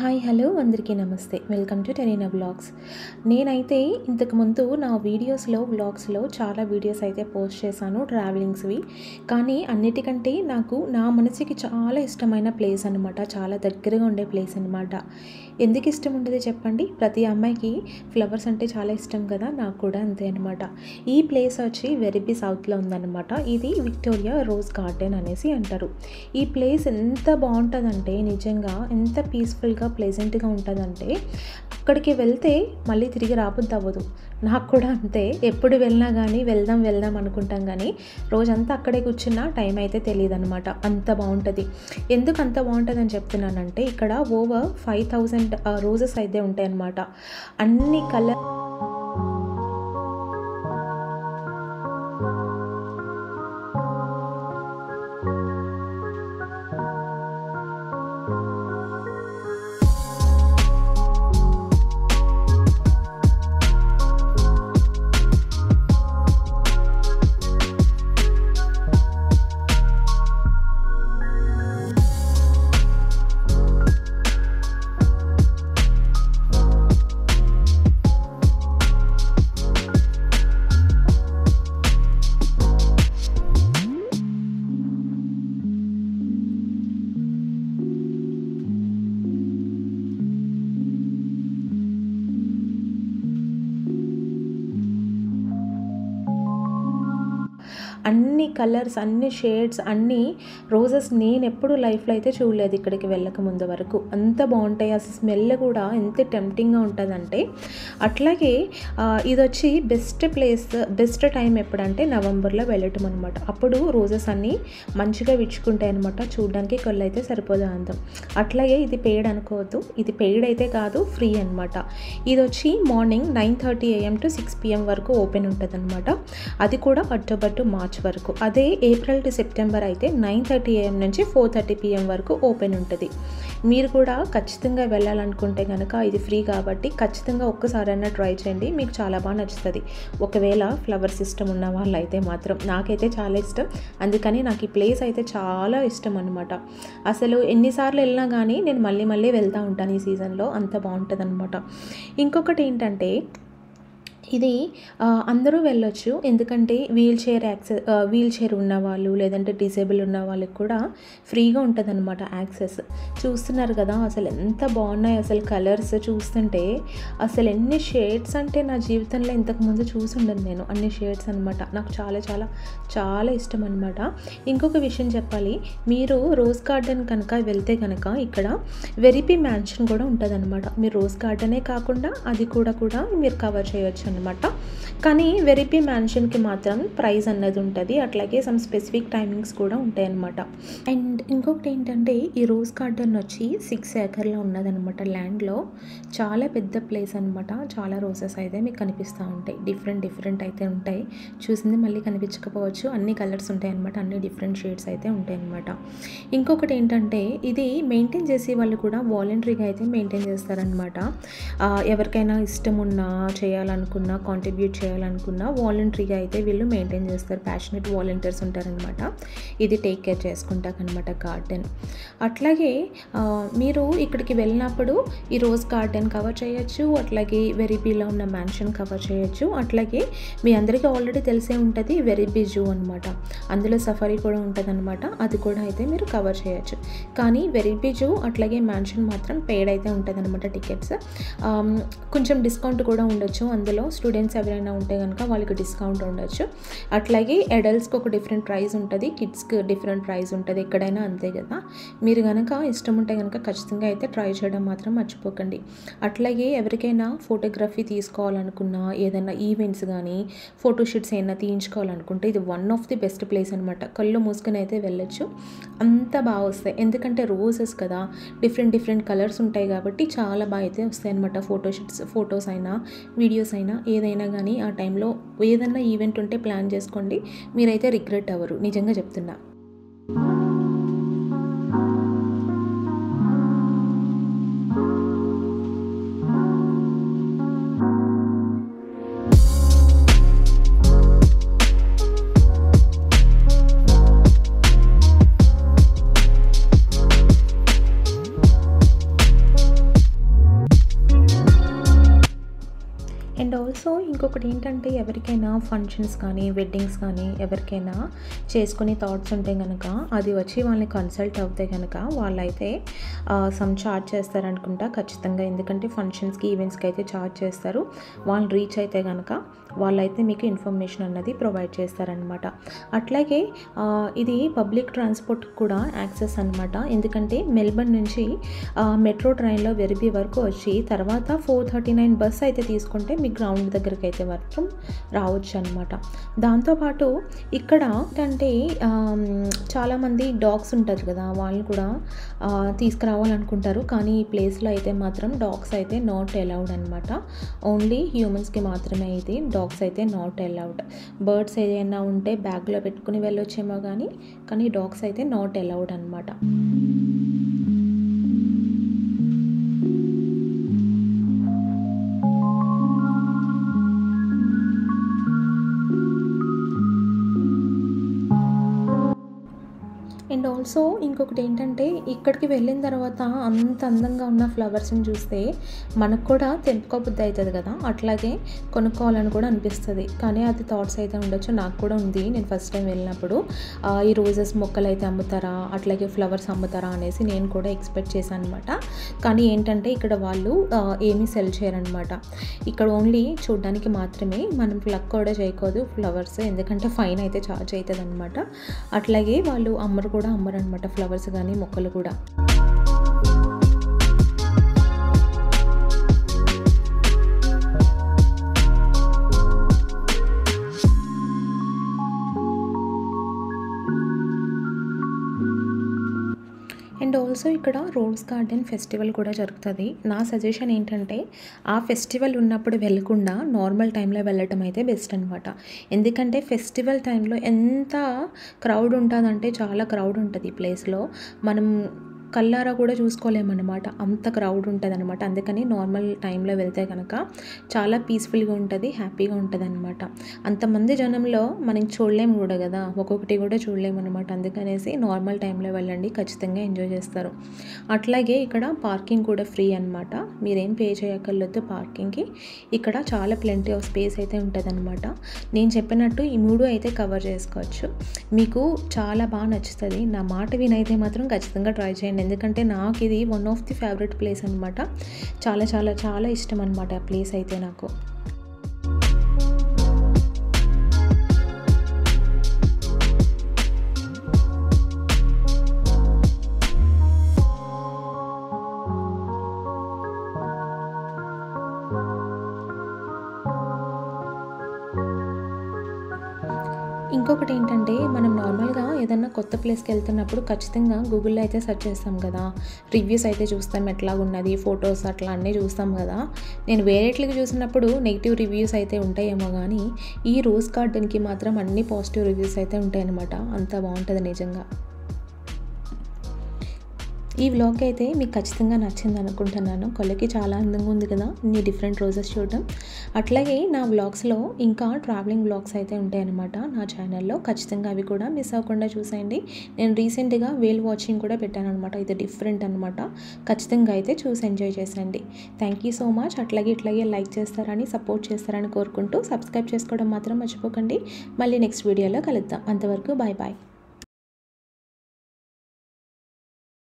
Hi hello అందరికీ నమస్తే. Welcome to Terina vlogs. నేనైతే ఇంతకుముందు నా వ్లాగ్స్లో చాలా వీడియోస్ అయితే పోస్ట్ చేశాను ట్రావెలింగ్స్వి. కానీ అన్నిటికంటే నాకు నా మనసుకి చాలా ఇష్టమైన ప్లేస్ అనమాట. చాలా దగ్గరగా ఉండే ప్లేస్ అనమాట. ఎందుకు ఇష్టం ఉండదు చెప్పండి? ప్రతి అమ్మాయికి ఫ్లవర్స్ అంటే చాలా ఇష్టం కదా, నాకు కూడా అంతే అనమాట. ఈ ప్లేస్ వచ్చి వెరిబి సౌత్లో ఉందన్నమాట. ఇది విక్టోరియా రోజ్ గార్డెన్ అనేసి అంటారు. ఈ ప్లేస్ ఎంత బాగుంటుందంటే నిజంగా ఎంత పీస్ఫుల్గా ప్లెజెంట్గా ఉంటుందంటే అక్కడికి వెళ్తే మళ్ళీ తిరిగి రాబుద్ది అవ్వదు. నాకు కూడా అంతే. ఎప్పుడు వెళ్ళినా కానీ వెళ్దాం అనుకుంటాం కానీ రోజంతా అక్కడే కూర్చున్నా టైం అయితే తెలియదు అనమాట. అంత బాగుంటుంది. ఎందుకు అంత బాగుంటుంది అని చెప్తున్నానంటే ఇక్కడ ఓవర్ 5000 రోజెస్ అయితే ఉంటాయి అన్నమాట. అన్ని కలర్ అన్ని కలర్స్, అన్ని షేడ్స్, అన్ని రోజెస్ నేను ఎప్పుడు లైఫ్లో అయితే చూడలేదు ఇక్కడికి వెళ్ళక ముందు వరకు. అంత బాగుంటాయి. అసలు స్మెల్ కూడా ఎంత టెంప్టింగ్గా ఉంటుందంటే. అట్లాగే ఇది వచ్చి బెస్ట్ టైం ఎప్పుడంటే నవంబర్లో వెళ్ళటం అనమాట. అప్పుడు రోజెస్ అన్నీ మంచిగా విచ్చుకుంటాయి అనమాట. చూడడానికి కళ్ళు అయితే సరిపోదు అందం. అట్లాగే ఇది పెయిడ్ అనుకోవద్దు. ఇది పెయిడ్ అయితే కాదు, ఫ్రీ అనమాట. ఇది వచ్చి మార్నింగ్ 9:30 AM to 6 PM వరకు ఓపెన్ ఉంటుంది అనమాట. అది కూడా అక్టోబర్ టు మార్చ్ వరకు. అదే ఏప్రిల్ టు సెప్టెంబర్ అయితే 9:30 AM నుంచి 4:30 PM వరకు ఓపెన్ ఉంటుంది. మీరు కూడా ఖచ్చితంగా వెళ్ళాలనుకుంటే కనుక ఇది ఫ్రీ కాబట్టి ఖచ్చితంగా ఒక్కసారైనా ట్రై చేయండి. మీకు చాలా బాగా నచ్చుతుంది. ఒకవేళ ఫ్లవర్ సిస్టమ్ ఉన్న వాళ్ళు అయితే మాత్రం. నాకైతే చాలా ఇష్టం. అందుకని నాకు ఈ ప్లేస్ అయితే చాలా ఇష్టం అనమాట. అసలు ఎన్నిసార్లు వెళ్ళినా కానీ నేను మళ్ళీ వెళ్తూ ఉంటాను ఈ సీజన్లో. అంత బాగుంటుంది అనమాట. ఇంకొకటి ఏంటంటే ఇది అందరూ వెళ్ళొచ్చు. ఎందుకంటే వీల్ చైర్ ఉన్నవాళ్ళు లేదంటే డిసేబుల్ ఉన్న వాళ్ళకి కూడా ఫ్రీగా ఉంటుంది అనమాట యాక్సెస్. చూస్తున్నారు కదా అసలు ఎంత బాగున్నాయి. అసలు కలర్స్ చూస్తుంటే అసలు ఎన్ని షేడ్స్ అంటే నా జీవితంలో ఇంతకుముందు చూసి ఉండను నేను. అన్ని షేడ్స్ అనమాట. నాకు చాలా చాలా చాలా ఇష్టం అనమాట. ఇంకొక విషయం చెప్పాలి. మీరు రోజ్ గార్డెన్ కనుక వెళ్తే కనుక ఇక్కడ వెరిపి మ్యాన్షన్ కూడా ఉంటుంది అనమాట. మీరు రోజ్ గార్డెనే కాకుండా అది కూడా మీరు కవర్ చేయొచ్చు అనమాట. కానీ వెరిపి మ్యాన్షన్కి మాత్రం ప్రైస్ అన్నది ఉంటుంది. అట్లాగే సమ్ స్పెసిఫిక్ టైమింగ్స్ కూడా ఉంటాయి అన్నమాట. అండ్ ఇంకొకటి ఏంటంటే ఈ రోజ్ గార్డెన్ వచ్చి 6 acres ఉన్నదనమాట. ల్యాండ్లో చాలా పెద్ద ప్లేస్ అనమాట. చాలా రోజెస్ అయితే మీకు కనిపిస్తూ ఉంటాయి. డిఫరెంట్ అయితే ఉంటాయి. చూసింది మళ్ళీ కనిపించకపోవచ్చు. అన్ని కలర్స్ ఉంటాయి అనమాట. అన్ని డిఫరెంట్ షేడ్స్ అయితే ఉంటాయి అనమాట. ఇంకొకటి ఏంటంటే ఇది మెయింటైన్ చేసే వాళ్ళు కూడా వాలంటరీగా అయితే మెయింటైన్ చేస్తారనమాట. ఎవరికైనా ఇష్టం ఉన్నా చేయాలనుకున్నా కాంట్రిబ్యూట్ చేయాలనుకున్నా వాలంటరీగా అయితే వీళ్ళు మెయింటైన్ చేస్తారు. ప్యాషనెట్ వాలంటీర్స్ ఉంటారనమాట. ఇది టేక్ కేర్ చేసుకుంటాకనమాట గార్డెన్. అట్లాగే మీరు ఇక్కడికి వెళ్ళినప్పుడు ఈ రోజ్ గార్డెన్ కవర్ చేయొచ్చు. అట్లాగే వెరిబీలో ఉన్న మ్యాన్షన్ కవర్ చేయొచ్చు. అట్లాగే మీ అందరికీ ఆల్రెడీ తెలిసే ఉంటుంది వెరిబీ జూ అనమాట. అందులో సఫారీ కూడా ఉంటుంది అనమాట. అది కూడా అయితే మీరు కవర్ చేయొచ్చు. కానీ వెరిబీ జూ అట్లాగే మ్యాన్షన్ మాత్రం పెయిడ్ అయితే ఉంటుంది అనమాట టికెట్స్. కొంచెం డిస్కౌంట్ కూడా ఉండొచ్చు. అందులో స్టూడెంట్స్ ఎవరైనా ఉంటే కనుక వాళ్ళకి డిస్కౌంట్ ఉండొచ్చు. అట్లాగే అడల్ట్స్కి ఒక డిఫరెంట్ ప్రైస్ ఉంటుంది, కిడ్స్కి డిఫరెంట్ ప్రైస్ ఉంటుంది. ఎక్కడైనా అంతే కదా. మీరు కనుక ఇష్టం ఉంటే కనుక ఖచ్చితంగా అయితే ట్రై చేయడం మాత్రం మర్చిపోకండి. అట్లాగే ఎవరికైనా ఫోటోగ్రఫీ తీసుకోవాలనుకున్నా ఏదైనా ఈవెంట్స్ కానీ ఫోటోషూట్స్ అయినా తీయించుకోవాలనుకుంటే ఇది one of the best place అనమాట. కళ్ళు మూసుకొని అయితే వెళ్ళొచ్చు. అంత బాగా వస్తాయి. ఎందుకంటే రోజెస్ కదా, డిఫరెంట్ కలర్స్ ఉంటాయి కాబట్టి చాలా బాగా అయితే వస్తాయి అనమాట. ఫొటోస్ అయినా వీడియోస్ అయినా ఏదైనా కానీ ఆ టైంలో ఏదైనా ఈవెంట్ ఉంటే ప్లాన్ చేసుకోండి. మీరైతే రిగ్రెట్ అవ్వరు. నిజంగా చెప్తున్నా. ఆల్సో ఇంకొకటి ఏంటంటే ఎవరికైనా ఫంక్షన్స్ కానీ వెడ్డింగ్స్ కానీ ఎవరికైనా చేసుకునే థాట్స్ ఉంటే కనుక అది వచ్చి వాళ్ళని కన్సల్ట్ అవుతే కనుక వాళ్ళైతే సమ్ ఛార్జ్ చేస్తారనుకుంటా ఖచ్చితంగా. ఎందుకంటే ఫంక్షన్స్కి ఈవెంట్స్కి అయితే ఛార్జ్ చేస్తారు. వాళ్ళు రీచ్ అయితే కనుక వాళ్ళైతే మీకు ఇన్ఫర్మేషన్ అన్నది ప్రొవైడ్ చేస్తారనమాట. అట్లాగే ఇది పబ్లిక్ ట్రాన్స్పోర్ట్ కూడా యాక్సెస్ అనమాట. ఎందుకంటే మెల్బర్న్ నుంచి మెట్రో ట్రైన్లో వెరిబీ వరకు వచ్చి తర్వాత 4:39 బస్ అయితే తీసుకుంటే మీ గ్రౌండ్ దగ్గరికి అయితే వరకు రావచ్చు అనమాట. దాంతోపాటు ఇక్కడ ఏంటంటే చాలామంది డాగ్స్ ఉంటారు కదా, వాళ్ళు కూడా తీసుకురావాలనుకుంటారు. కానీ ఈ ప్లేస్లో అయితే మాత్రం డాగ్స్ అయితే నాట్ అలౌడ్ అనమాట. ఓన్లీ హ్యూమన్స్కి మాత్రమే ఇది. డాగ్స్ అయితే నాట్ అలౌడ్. బర్డ్స్ ఏదైనా ఉంటే బ్యాగ్లో పెట్టుకుని వెళ్ళొచ్చేమో కానీ డాగ్స్ అయితే నాట్ అలౌడ్ అనమాట. అండ్ ఆల్సో ఇంకొకటి ఏంటంటే ఇక్కడికి వెళ్ళిన తర్వాత అంత అందంగా ఉన్న ఫ్లవర్స్ని చూస్తే మనకు కూడా తెంపుకోబుద్ధి అవుతుంది కదా, అట్లాగే కొనుక్కోవాలని కూడా అనిపిస్తుంది. కానీ అది థాట్స్ అయితే ఉండొచ్చు. నాకు కూడా ఉంది. నేను ఫస్ట్ టైం వెళ్ళినప్పుడు ఈ రోజెస్ మొక్కలు అయితే అమ్ముతారా, అట్లాగే ఫ్లవర్స్ అమ్ముతారా అనేసి నేను కూడా ఎక్స్పెక్ట్ చేశాను అనమాట. కానీ ఏంటంటే ఇక్కడ వాళ్ళు ఏమీ సెల్ చేయరనమాట. ఇక్కడ ఓన్లీ చూడడానికి మాత్రమే, మనం ప్లక్ కూడా చేయకూడదు ఫ్లవర్స్, ఎందుకంటే ఫైన్ అయితే ఛార్జ్ అవుతుంది అనమాట. అట్లాగే వాళ్ళు అమ్మరనమాట ఫ్లవర్స్ కానీ మొక్కలు కూడా. అండ్ ఆల్సో ఇక్కడ రోజ్ గార్డెన్ ఫెస్టివల్ కూడా జరుగుతుంది. నా సజెషన్ ఏంటంటే ఆ ఫెస్టివల్ ఉన్నప్పుడు వెళ్ళకుండా నార్మల్ టైంలో వెళ్ళటం అయితే బెస్ట్ అనమాట. ఎందుకంటే ఫెస్టివల్ టైంలో ఎంత క్రౌడ్ ఉంటుందంటే చాలా క్రౌడ్ ఉంటుంది ఈ ప్లేస్లో. మనం కల్లారా కూడా చూసుకోలేమన్నమాట, అంత క్రౌడ్ ఉంటుంది అనమాట. అందుకని నార్మల్ టైంలో వెళ్తే కనుక చాలా పీస్ఫుల్గా ఉంటుంది, హ్యాపీగా ఉంటుంది అనమాట. అంతమంది జనంలో మనం చూడలేము కూడా కదా, ఒక్కొక్కటి కూడా చూడలేము అనమాట. అందుకనేసి నార్మల్ టైంలో వెళ్ళండి, ఖచ్చితంగా ఎంజాయ్ చేస్తారు. అట్లాగే ఇక్కడ పార్కింగ్ కూడా ఫ్రీ అనమాట. మీరేం పే చేయక్కర్లేదు పార్కింగ్కి. ఇక్కడ చాలా ప్లెంటీ ఆఫ్ స్పేస్ అయితే ఉంటుంది అనమాట. నేను చెప్పినట్టు ఈ 3 అయితే కవర్ చేసుకోవచ్చు. మీకు చాలా బాగా నచ్చుతుంది. నా మాట వినైతే మాత్రం ఖచ్చితంగా ట్రై చేయండి. ఎందుకంటే నాకు ఇది one of the favourite place అనమాట. చాలా చాలా చాలా ఇష్టం అనమాట ఆ ప్లేస్ అయితే నాకు. ఇంకొకటి ఏంటంటే మనం నార్మల్గా ఏదన్నా కొత్త ప్లేస్కి వెళ్తున్నప్పుడు ఖచ్చితంగా గూగుల్లో అయితే సెర్చ్ చేస్తాం కదా, రివ్యూస్ అయితే చూస్తాం, ఎట్లా ఉన్నది, ఫొటోస్ అట్లా అన్నీ చూస్తాం కదా. నేను వేరేట్లకి చూసినప్పుడు నెగిటివ్ రివ్యూస్ అయితే ఉంటాయేమో, కానీ ఈ రోజ్ గార్డెన్కి మాత్రం అన్ని పాజిటివ్ రివ్యూస్ అయితే ఉంటాయన్నమాట. అంత బాగుంటుంది నిజంగా. ఈ వ్లాగ్ అయితే మీకు ఖచ్చితంగా నచ్చింది అనుకుంటున్నాను. కళ్ళకి చాలా అందంగా ఉంది కదా ఇన్ని డిఫరెంట్ రోజెస్ చూడడం. అట్లాగే నా వ్లాగ్స్లో ఇంకా ట్రావెలింగ్ వ్లాగ్స్ అయితే ఉంటాయన్నమాట నా ఛానల్లో. ఖచ్చితంగా అవి కూడా మిస్ అవ్వకుండా చూసేయండి. నేను రీసెంట్గా వేల్ వాచింగ్ కూడా పెట్టాను అనమాట. ఇది డిఫరెంట్ అనమాట. ఖచ్చితంగా అయితే చూసి ఎంజాయ్ చేసేయండి. Thank you so much. అట్లాగే ఇట్లాగే లైక్ చేస్తారని, సపోర్ట్ చేస్తారని కోరుకుంటూ సబ్స్క్రైబ్ చేసుకోవడం మాత్రం మర్చిపోకండి. మళ్ళీ నెక్స్ట్ వీడియోలో కలుద్దాం. అంతవరకు బాయ్ బాయ్.